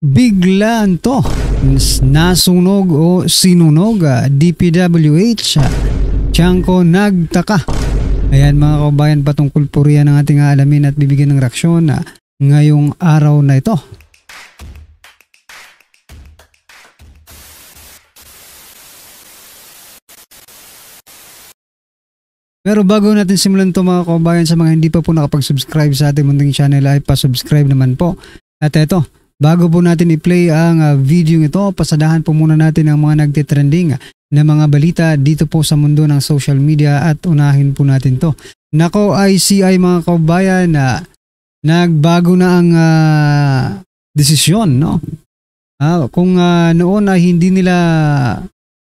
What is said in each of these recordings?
biglaan to nasunog o sinunog. DPWH Tiangco nagtaka. Ayan mga kabayan, patungkol po riyan ang ating aalamin at bibigyan ng reaksyon ngayong araw na ito. Pero bago natin simulan ito mga kabayan, sa mga hindi pa po nakapag-subscribe sa ating munting channel ay pa-subscribe naman po. At eto, bago po natin i-play ang video ito, pasadahan po muna natin ang mga nagtitrending na mga balita dito po sa mundo ng social media at unahin po natin to. Nako, ICI mga kabayan, nagbago na ang desisyon, no? Kung noon ay hindi nila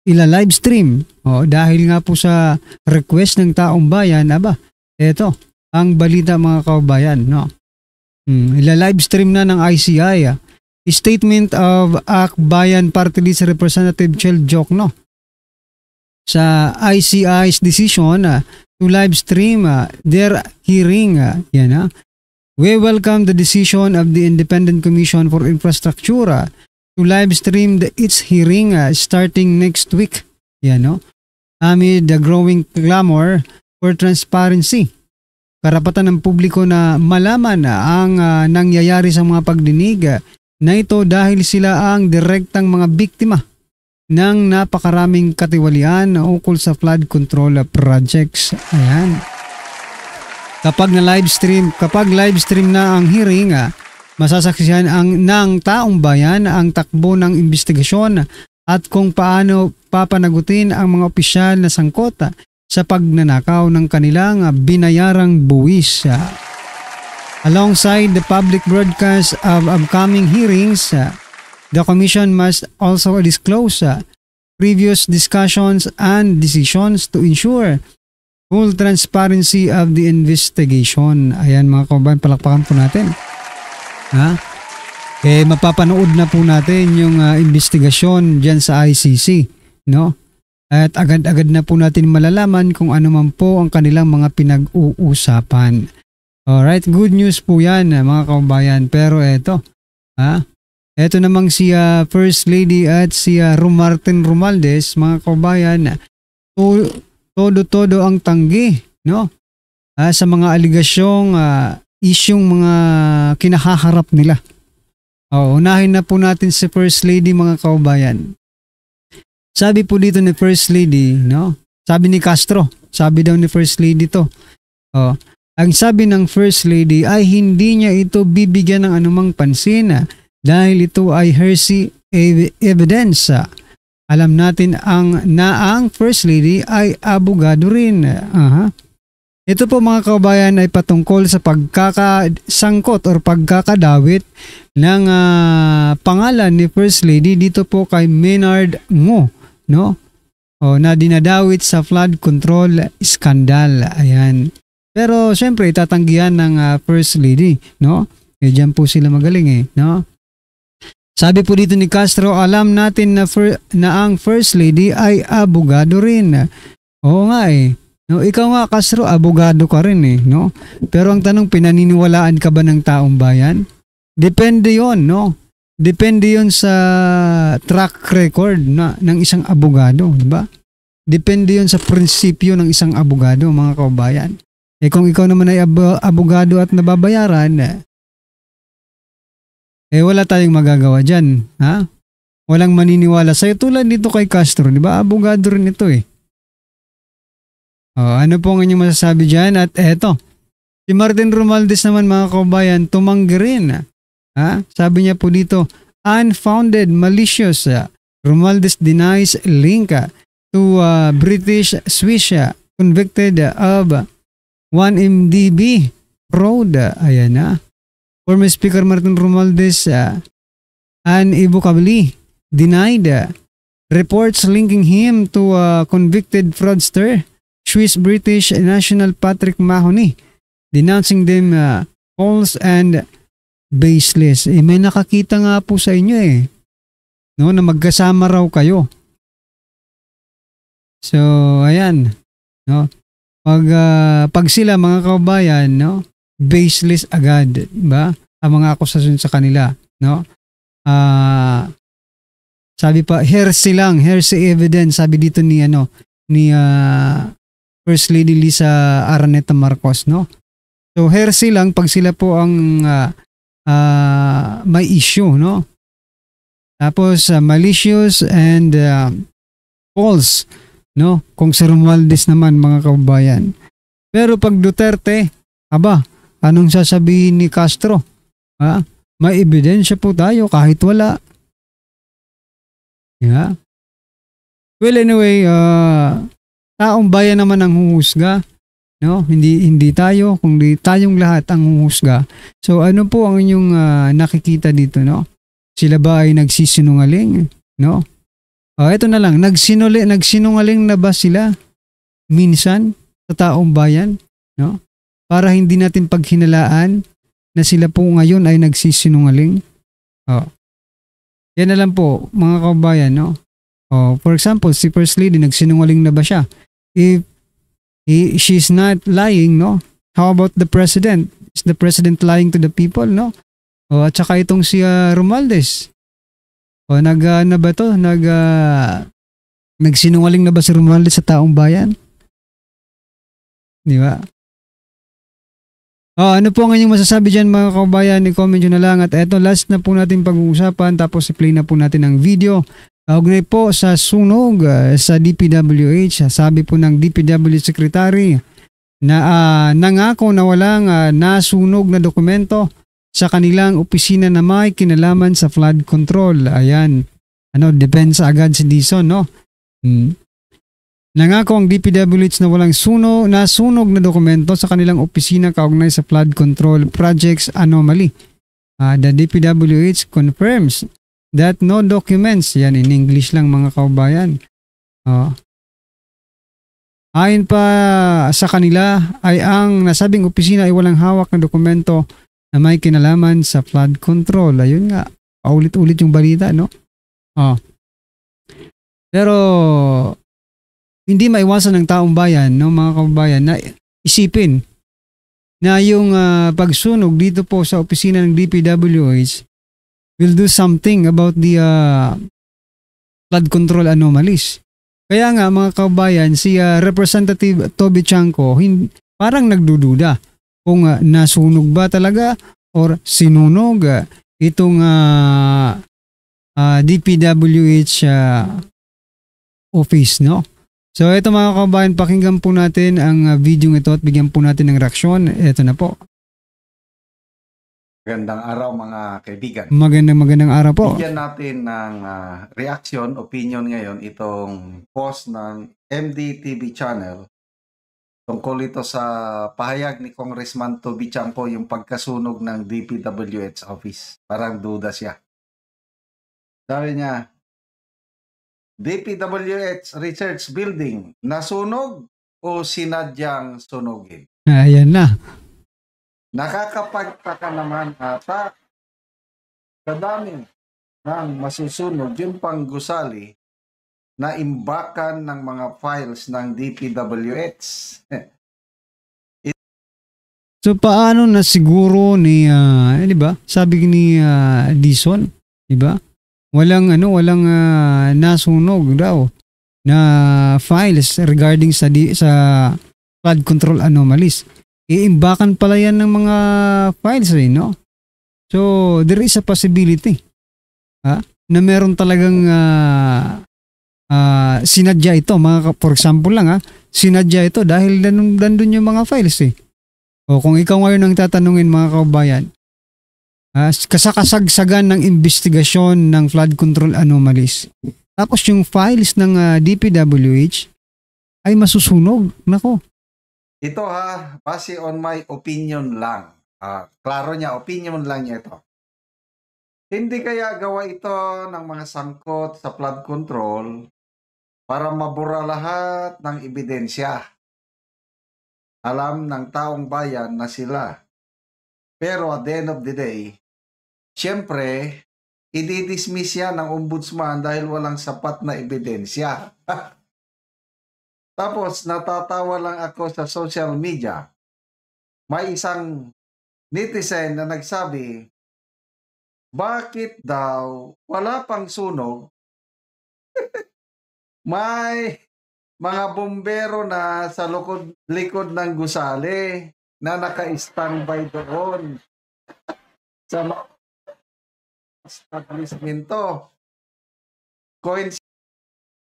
ila-livestream dahil nga po sa request ng taong bayan, eto ang balita mga kabayan, no? Ila-livestream na ng ICI statement of Akbayan Party List Representative Chel Jokno sa ICI's decision to livestream their hearing. We welcome the decision of the Independent Commission for Infrastructure to livestream its hearing starting next week. Amid the growing clamor for transparency. Karapatan ng publiko na malaman ang nangyayari sa mga pagdinig na ito dahil sila ang direktang mga biktima ng napakaraming katiwalian ukol sa flood control projects. Ayan. Kapag livestream na ang hearing, masasaksihan ng taong bayan ang takbo ng investigasyon at kung paano papanagutin ang mga opisyal na sangkot sa pagnanakaw ng kanilang binayarang buwis. Alongside the public broadcast of upcoming hearings, the Commission must also disclose previous discussions and decisions to ensure full transparency of the investigation. Ayan mga kabayan, palakpakan po natin. Mapapanood na po natin yung investigasyon dyan sa ICC, no? At agad-agad na po natin malalaman kung ano man po ang kanilang mga pinag-uusapan. Alright, good news po yan mga kabayan. Pero eto, eto namang si First Lady at si Martin Romualdez, mga kabayan, todo-todo ang tanggi, no? Sa mga aligasyong isyong mga kinahaharap nila. Unahin na po natin si First Lady mga kabayan. Sabi po dito ni First Lady, no? Sabi ni Castro, sabi daw ni First Lady to. Ang sabi ng First Lady ay hindi niya ito bibigyan ng anumang pansin dahil ito ay hearsay evidence. Alam natin ang First Lady ay abogado rin. Ito po mga kabayan ay patungkol sa pagkakasangkot or pagkakadawit ng pangalan ni First Lady dito po kay Maynard Ngo, no? Na dinadawit sa flood control scandal. Ayan. Pero syempre itatanggihan ng First Lady, no? Diyan po sila magaling no? Sabi po dito ni Castro, alam natin na ang First Lady ay abogado rin. Oo nga no, ikaw nga Castro, abogado ka rin no? Pero ang tanong, pinaniniwalaan ka ba ng taong bayan? Depende yon, no? Depende yon sa track record ng isang abogado, di ba? Depende yon sa prinsipyo ng isang abogado, mga kabayan. Kung ikaw naman ay abogado at nababayaran, wala tayong magagawa dyan, Walang maniniwala sa'yo. Tulad dito kay Castro, di ba? Abogado rin ito Ano po ang inyong masasabi dyan? At eto, si Martin Romualdez naman mga kabayan, tumanggi rin. Sabi niya po dito, unfounded, malicious. Romualdez denies link to British Swiss convicted of 1MDB fraud. Ayan na. Former Speaker Martin Romualdez unequivocally denied reports linking him to convicted fraudster Swiss-British national Patrick Mahony, denouncing them false and baseless. May nakakita nga po sa inyo no, na magkasama raw kayo. So, ayan, no? Pag sila mga kabayan, no, baseless agad, ba? Ang mga akusasyon sa kanila, no? ah, sabi pa, hearsay evidence, sabi dito ni First Lady Lisa Araneta Marcos, no? So hearsay lang pag sila po ang may issue, no? Tapos malicious and false, no? Kung sa Romualdez naman, mga kababayan. Pero pag Duterte, anong sasabihin ni Castro? May ebidensya po tayo kahit wala. Yeah. Well, anyway, taong bayan naman ang huhusga, no? Hindi tayo, kundi tayong lahat ang huhusga. So ano po ang inyong nakikita dito, no? Sila ba ay nagsisinungaling, no? Ito na lang, nagsinungaling na ba sila minsan sa taong bayan, no? Para hindi natin paghinalaan na sila po ngayon ay nagsisinungaling. Yan na lang po, mga kabayan, no? For example, si First Lady, nagsinungaling na ba siya? If she's not lying, no? How about the President? Is the President lying to the people, no? At saka itong si Romualdez. Nagsinungaling na ba si Romualdez sa taong bayan? Di ba? Ano po ang inyong masasabi dyan, mga kabayan? I-comment nyo na lang. At eto, last na po natin pag-uusapan, tapos i-play na po natin ang video. Kaugnay po sa sunog sa DPWH. Sabi po ng DPWH Secretary na nangako na walang nasunog na dokumento sa kanilang opisina na may kinalaman sa flood control. Ayan. Depensa agad si Dizon, no? Nangako ang DPWH na walang nasunog na dokumento sa kanilang opisina kaugnay sa flood control projects anomaly. The DPWH confirms that no documents, yan in English lang mga kaubayan. Ayon pa sa kanila ay ang nasabing opisina ay walang hawak na dokumento na may kinalaman sa flood control. Ayun nga, paulit-ulit yung balita, no? Pero hindi maiwasan ng taong bayan, no, mga kababayan, na isipin na yung pagsunog dito po sa opisina ng DPWH will do something about the flood control anomalies. Kaya nga, mga kababayan, si Representative Toby Chanco parang nagdududa kung nasunog ba talaga or sinunog itong DPWH office, no? So ito, mga kababayan, pakinggan po natin ang video ito at bigyan po natin ng reaksyon. Ito na po. Magandang araw, mga kaibigan. Magandang araw po. Bigyan natin ng reaction, opinion ngayon itong post ng MDTV channel tungkol ito sa pahayag ni Congressman Toby Chanco yung pagkasunog ng DPWH office. Parang duda siya. Sabi niya, DPWH Research Building, nasunog o sinadyang sunugin? Ayan na. Nakakapagtaka naman ata, kadami ng masusunog yung panggusali na imbakan ng mga files ng DPWH. So paano na siguro ni, di ba? Sabi ni Dizon, di ba? Walang nasunog daw na files regarding sa flood control anomalies. Iimbakan pala yan ng mga files, no? So there is a possibility na meron talagang sinadya ito, for example lang, sinadya ito dahil nandun yung mga files, O kung ikaw ngayon ang tatanungin, mga kababayan, kasakasagsagan ng investigasyon ng flood control anomalies. Tapos yung files ng DPWH ay masusunog. Nako. Ito base on my opinion lang. Klaro niya, opinion lang niya ito. Hindi kaya gawa ito ng mga sangkot sa flood control para mabura lahat ng ebidensya. Alam ng taong bayan na sila. Pero at the end of the day, siyempre, i-dismiss yan ng ombudsman dahil walang sapat na ebidensya. Tapos, natatawa lang ako sa social media. May isang netizen na nagsabi, bakit daw wala pang sunog? May mga bombero na sa likod ng gusali na naka-standby doon sa establishmento.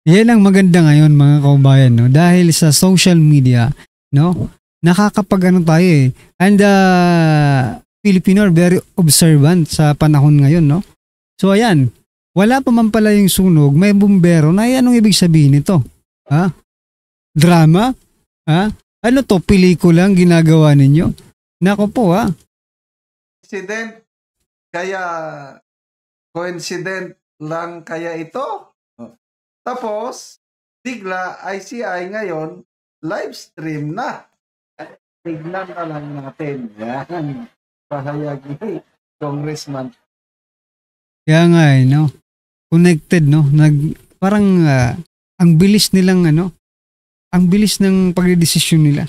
Yan ang maganda ngayon mga kaubayan, no? Dahil sa social media, no? Nakakapag-ano tayo eh. And Filipino are very observant sa panahon ngayon, no? So ayan, wala pa man pala yung sunog, may bumbero na anong ibig sabihin nito? Ha? Drama? Ha? Ano to? Pelikulang ginagawa ninyo? Nako po ha. Coincident lang kaya ito? Tapos, bigla ICI ngayon, live stream na. Tignan na lang natin. Yan. Pahayag ni Congressman. Kaya nga no? Connected, no? Parang ang bilis nilang ang bilis ng pagdedesisyon nila.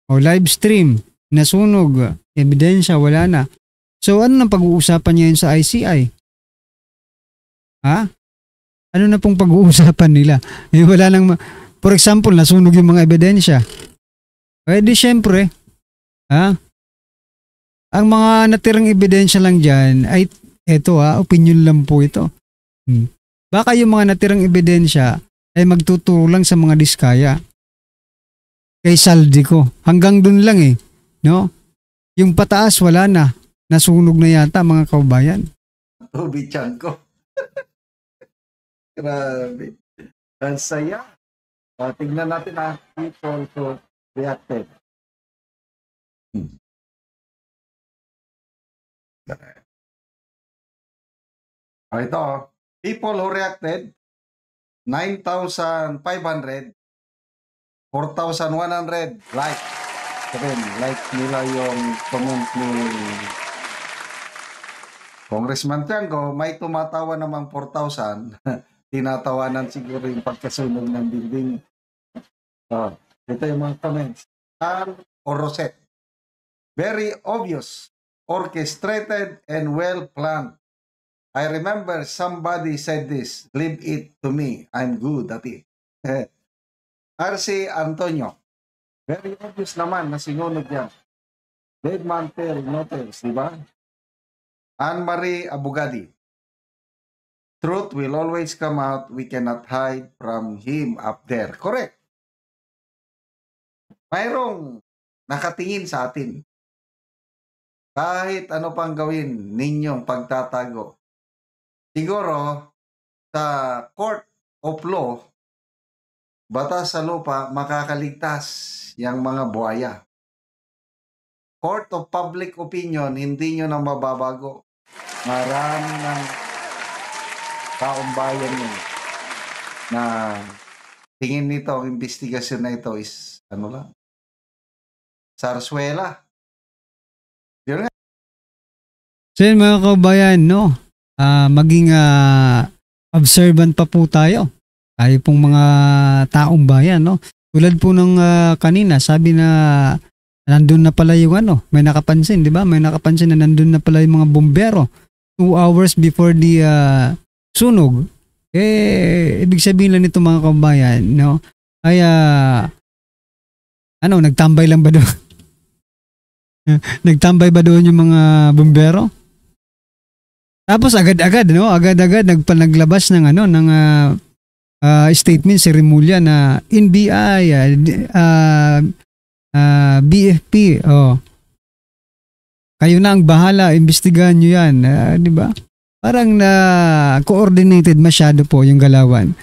O live stream, nasunog, ebidensya, wala na. So ano nang pag-uusapan niya yun sa ICI? Ha? Ano na pong pag-uusapan nila? Wala nang, for example, nasunog yung mga ebidensya. Eh di syempre, ha? Ang mga natirang ebidensya lang dyan ay, eto opinion lang po ito. Baka yung mga natirang ebidensya ay magtuturo lang sa mga diskaya. Kay Saldico. Hanggang dun lang eh. No? Yung pataas wala na. Nasunog na yata mga kaubayan. Bichan ko. Grabe. Ang saya. Tignan natin people who reacted. Ito. People who reacted, 9,500, 4,100 like. Like nila yung comment ni Congressman Tiangco. May tumatawa namang 4,000. Tinatawanan siguro yung pagkasunog ng building. Ito yung mga comments. Or Rosette. Very obvious, orchestrated, and well planned. I remember somebody said this, leave it to me, I'm good at it. RC Antonio, very obvious naman na sinunog yan. Dave Mantel Notes, di ba? Anne-Marie Abugadi, truth will always come out, we cannot hide from him up there. Correct. Mayroong nakatingin sa atin. Kahit ano pang gawin ninyong pagtatago. Siguro, sa court of law, batas sa lupa, makakaligtas yung mga buhaya. Court of public opinion, hindi nyo na mababago. Marami ng taong bayan nyo na tingin nito, ang investigasyon na ito is, sarswela. Yun nga. So yun mga kaubayan, no? Maging observant pa po tayo. Tayo pong mga taong bayan, no? Tulad po ng kanina, sabi na nandun na pala yung may nakapansin, di ba? May nakapansin na nandun na pala yung mga bombero 2 hours before the sunog. Ibig sabihin lang nito mga kaubayan, no? Ay, nagtambay lang ba doon? Nagtambay ba doon yung mga bombero? Tapos agad-agad naglabas ng statement si Remulla na NBI, BFP, kayo na ang bahala, imbestigahan nyo yan, di ba? Parang coordinated masyado po yung galawan.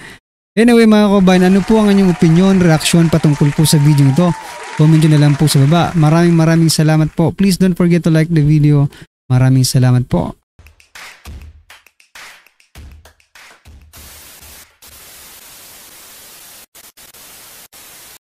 Anyway mga kaubayan, ano po ang inyong opinion, reaksyon patungkol po sa video ito? Comment nyo na lang po sa baba. Maraming salamat po. Please don't forget to like the video. Maraming salamat po.